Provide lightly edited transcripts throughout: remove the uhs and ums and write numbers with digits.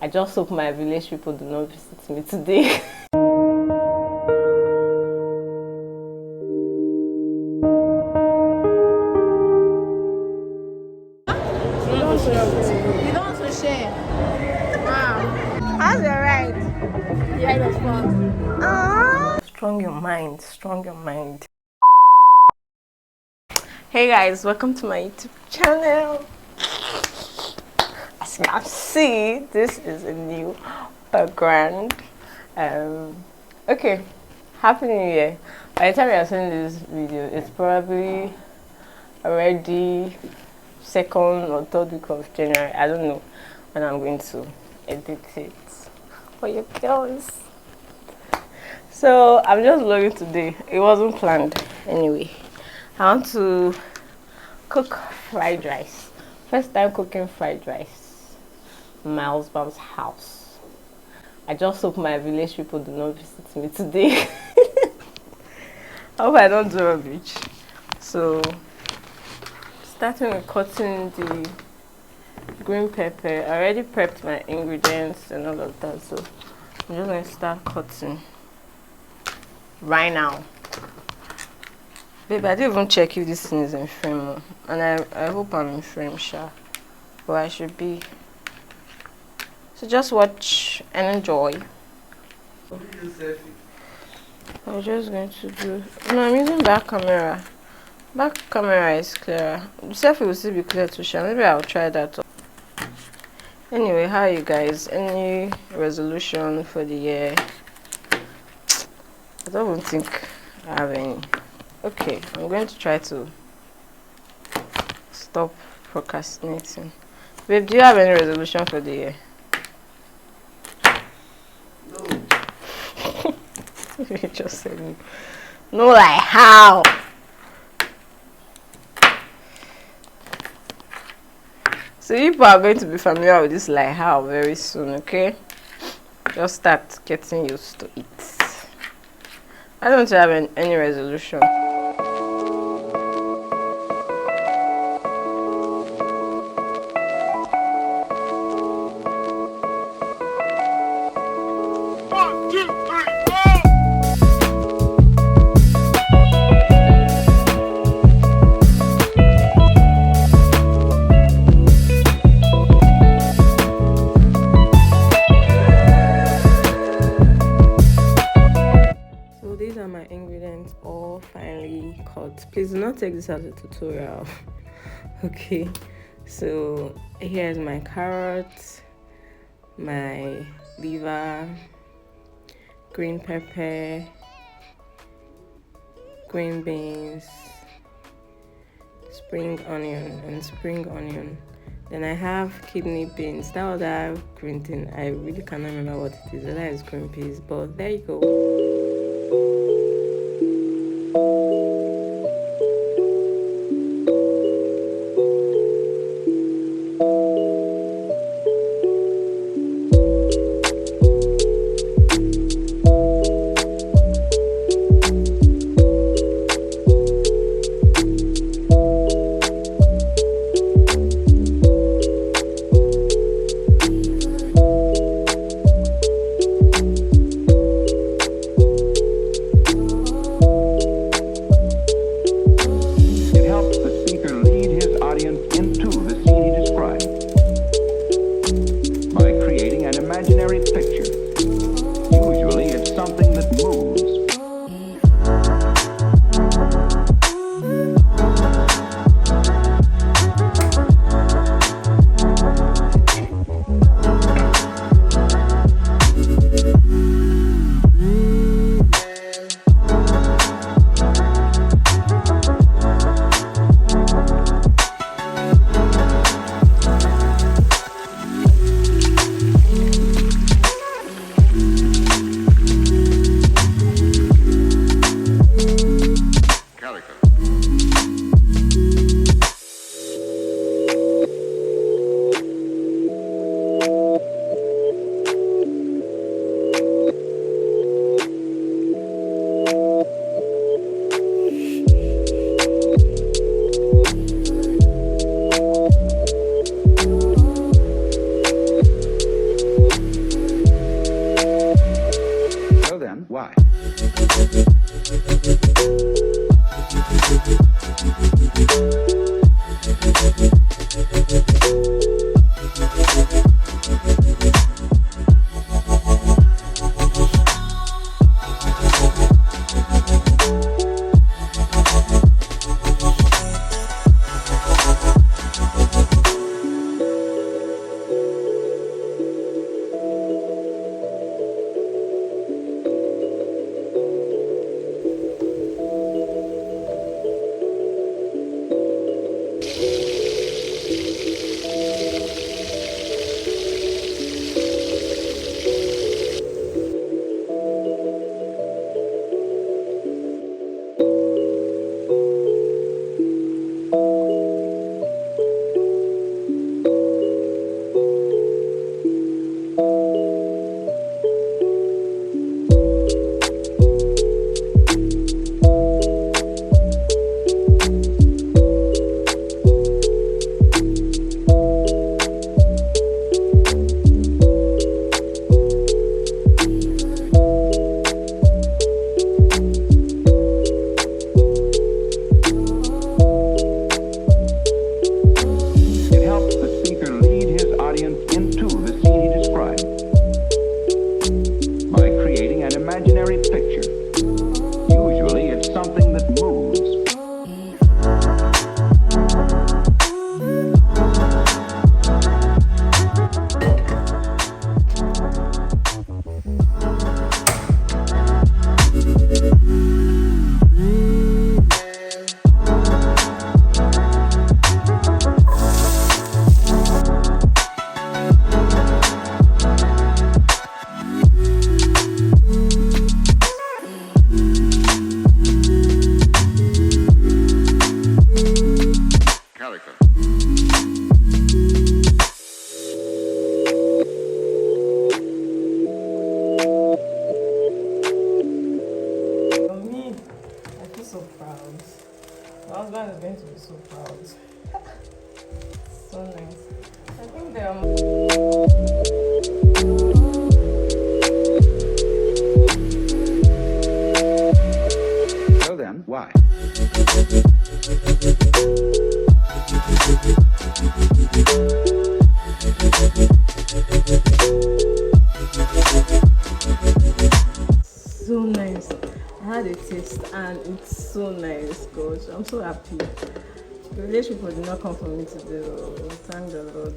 I just hope my village people do not visit me today. You don't want to share. Wow. How's your ride? Yeah, it was fun. Strong your mind, strong your mind. Hey guys, welcome to my YouTube channel. As you can see, this is a new background. Okay, happy new year. By the time you are seeing this video, it's probably already 2nd or 3rd week of January. I don't know when I'm going to edit it for you girls. So I'm just vlogging today. It wasn't planned anyway. I want to cook fried rice. First time cooking fried rice in my husband's house. I just hope my village people do not visit me today. I hope I don't do rubbish. So starting with cutting the green pepper. I already prepped my ingredients and all of that, so I'm just going to start cutting right now. Babe, I didn't even check if this thing is in frame, and I hope I'm in frame, sure, but I should be. So just watch and enjoy. I'm just going to do. No, I'm using back camera. Back camera is clearer. The selfie will still be clear to share. Maybe I'll try that. Anyway, how are you guys? Any resolution for the year? I don't even think I have any. Okay, I'm going to try to stop procrastinating. Babe, do you have any resolution for the year? No. You just said no. No, like how? So you people are going to be familiar with this like how very soon, okay? Just start getting used to it. I don't have any resolution. These are my ingredients all finely cut. Please do not take this as a tutorial. Okay, so here's my carrots, my liver, green pepper, green beans, spring onion and spring onion. Then I have kidney beans. That other green thing, I really cannot remember what it is. Whether it's green peas, but there you go. had a taste and it's so nice, gosh. I'm so happy. The village people did not come for me today. Oh, thank the Lord.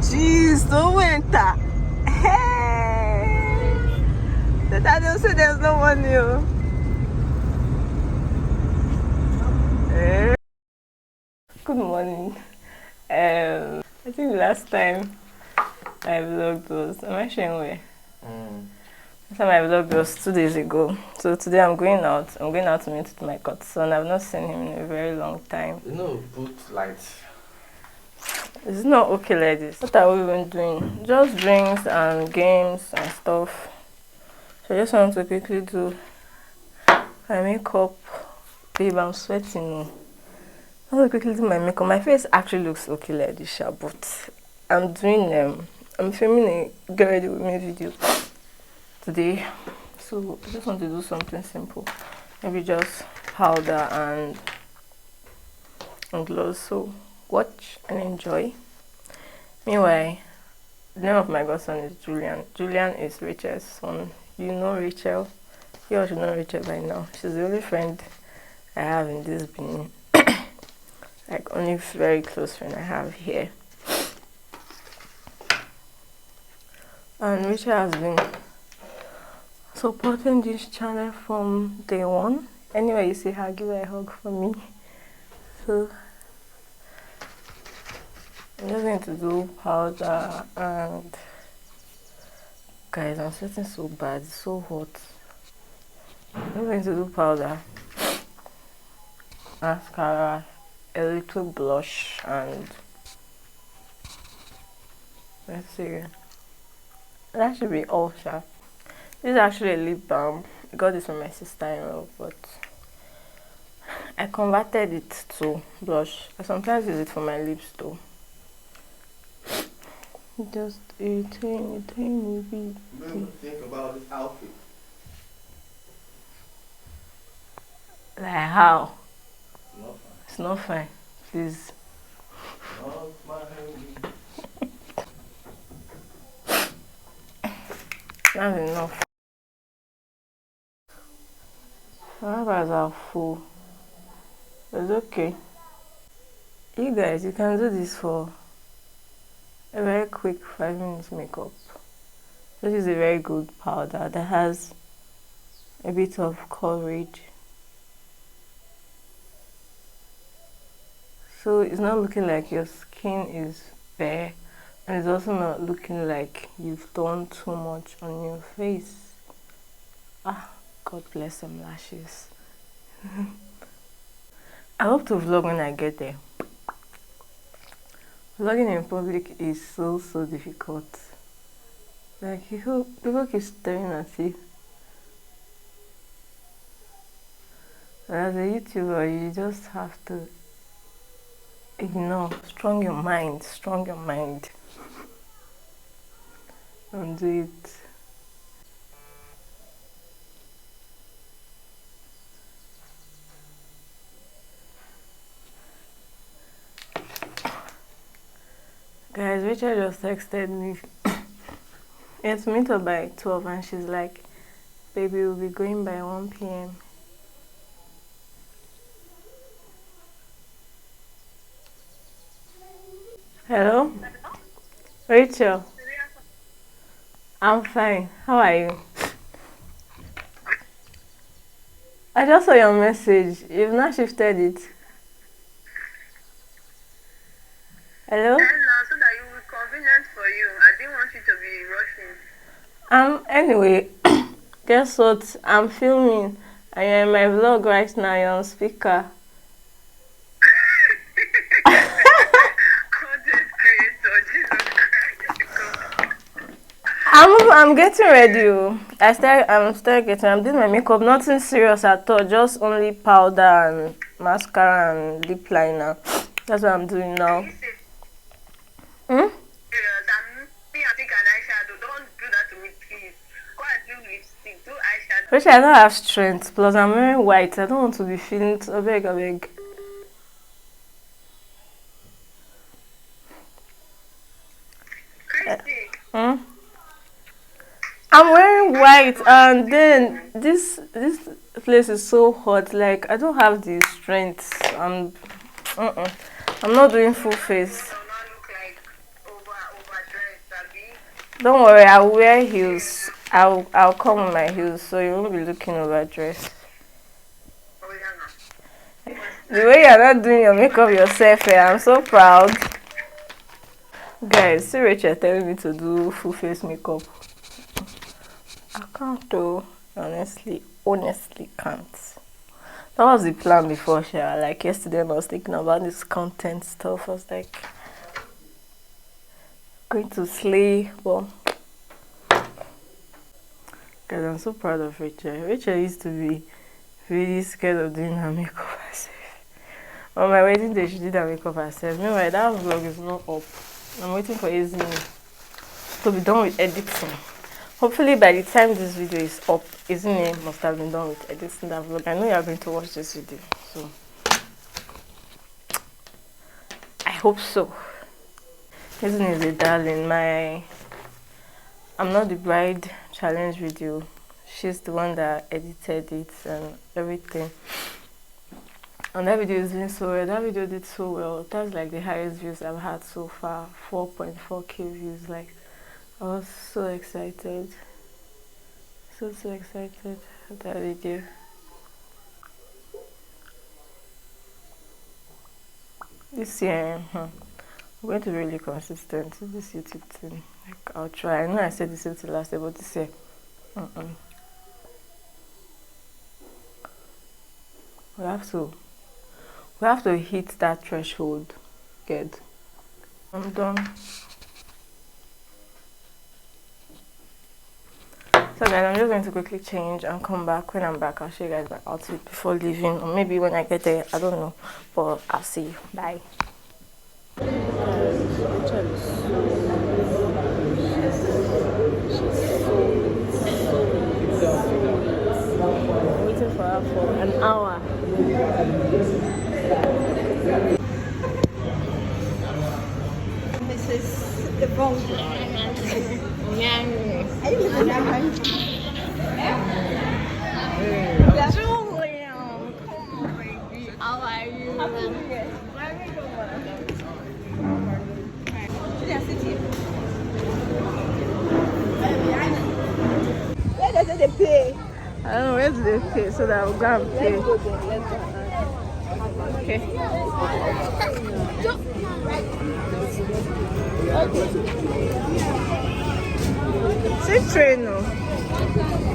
Jeez, the winter. Hey! That I don't say there's no one new. Hey. Good morning. I think last time I vlogged was, am I sharing where? Last time I vlogged was 2 days ago. So today I'm going out. I'm going out to meet with my Godson. I've not seen him in a very long time. You know, put lights. It's not okay like this. What are we even doing? Just drinks and games and stuff. So I just want to quickly do my makeup. Babe, I'm sweating. I want to quickly do my makeup. My face actually looks okay like this, but I'm doing I'm filming a get ready with me video today. So I just want to do something simple. Maybe just powder and gloss. So watch and enjoy. Meanwhile, the name of my godson is Julian. Julian is Rachel's son. You know Rachel. You all should know Rachel by now. She's the only friend I have in this Benin. Like only very close friend I have here. And Rachel has been supporting this channel from day one. Anyway, you see her, give her a hug for me. So I'm just going to do powder and guys, I'm sweating so bad, it's so hot. I'm going to do powder, mascara, a little blush, and let's see. That should be all, sha. This is actually a lip balm. I got this from my sister-in-law, but I converted it to blush. I sometimes use it for my lips though. Just a tiny bit. Think about this outfit. Like how? Not fine. It's not fine. Please. Not fine. That's enough. My eyebrows are full. It's okay. You guys, you can do this for a very quick 5 minutes makeup. This is a very good powder that has a bit of coverage. So it's not looking like your skin is bare, and it's also not looking like you've done too much on your face. Ah, God bless some lashes. I hope to vlog when I get there. Vlogging in public is so difficult. Like people keep staring at you. And as a YouTuber, you just have to ignore, strong your mind, and do it. Guys, Rachel just texted me. It's meet up by 12 and she's like, baby, we'll be going by 1 p.m. Hello? Rachel? I'm fine. How are you? I just saw your message. You've not shifted it. Hello? So that it will be convenient for you. I didn't want you to be rushing. Anyway, guess what? I'm filming and you're in my vlog right now. You're on speaker. Content creator, Jesus Christ. I'm getting ready. I'm doing my makeup. Nothing serious at all. Just only powder and mascara and lip liner. That's what I'm doing now. Serious, me, I think an eyeshadow. Don't do that to me, please. Go and do lipstick, do eyeshadow. Which I don't have strength. Plus, I'm wearing white. I don't want to be feeling a big. Christy, I'm wearing white, and then this place is so hot. Like I don't have the strength. I'm not doing full face. you will not look like overdressed, Abby. Don't worry, I'll wear heels. I'll come with my heels, so you won't be looking overdressed. Oh, yeah, no. The way you're not doing your makeup yourself, I'm so proud. Guys, see Rachel telling me to do full face makeup. I can't do. Honestly can't. That was the plan before, Shara. Like yesterday when I was thinking about this content stuff, I was like going to slay. Well, guys, I'm so proud of Rachel. Rachel used to be really scared of doing her makeup herself. On my wedding day, she did her makeup herself. Meanwhile, that vlog is not up. I'm waiting for Izzy to be done with editing. Hopefully, by the time this video is up, Izzy must have been done with editing that vlog. I know you are going to watch this video, so I hope so. Izzy is a darling. I'm Not the Bride challenge video. She's the one that edited it and everything. And that video is doing so well. That video did so well. That's like the highest views I've had so far. 4.4k views. Like, I was so excited. So excited at that video. This year, I'm going to be really consistent with this YouTube thing. Like, I'll try. I know I said this to last year, but this year, we have to hit that threshold. Good. I'm done. So guys, I'm just going to quickly change and come back. When I'm back, I'll show you guys my outfit before leaving, or maybe when I get there, I don't know, but I'll see you. Bye. I'm waiting for her for an hour. This is the bone. Julian, come on, baby. How are you? Julian, sit here. Where does they pay? I don't know, where do they pay so that I'll go and pay. Let's go there. Let's go. Okay. See train, no.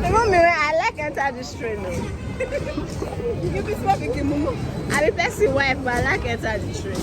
I like enter this train, no. You be speaking, Mumu. I be person wife, but I like enter the train.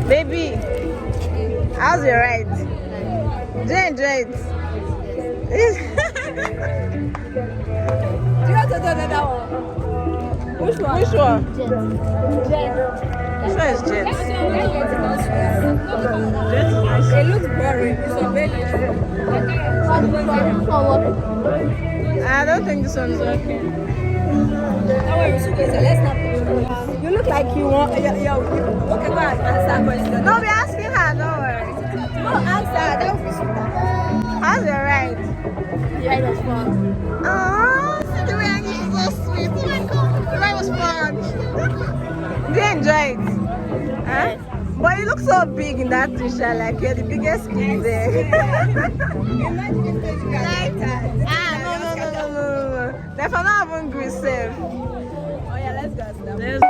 Baby, how's your ride? Do you enjoy it? Do you want to do another one? Which one? Which one? Jet. Which one is Jet? It looks boring. It's a very I don't think this one's working. Let's not. You look like you want. Okay, go and answer question. No, be asking her, don't worry. No answer. That would be sweeter. How's your ride? Yeah, it was fun. Oh, see the way I get so sweet. Oh my god, the ride was fun. Do you enjoy it? Huh? But you look so big in that t-shirt, like you're the biggest kid there. Imagine if there's a guy like that. No. Therefore, not even good safe. Oh yeah, let's go. Let's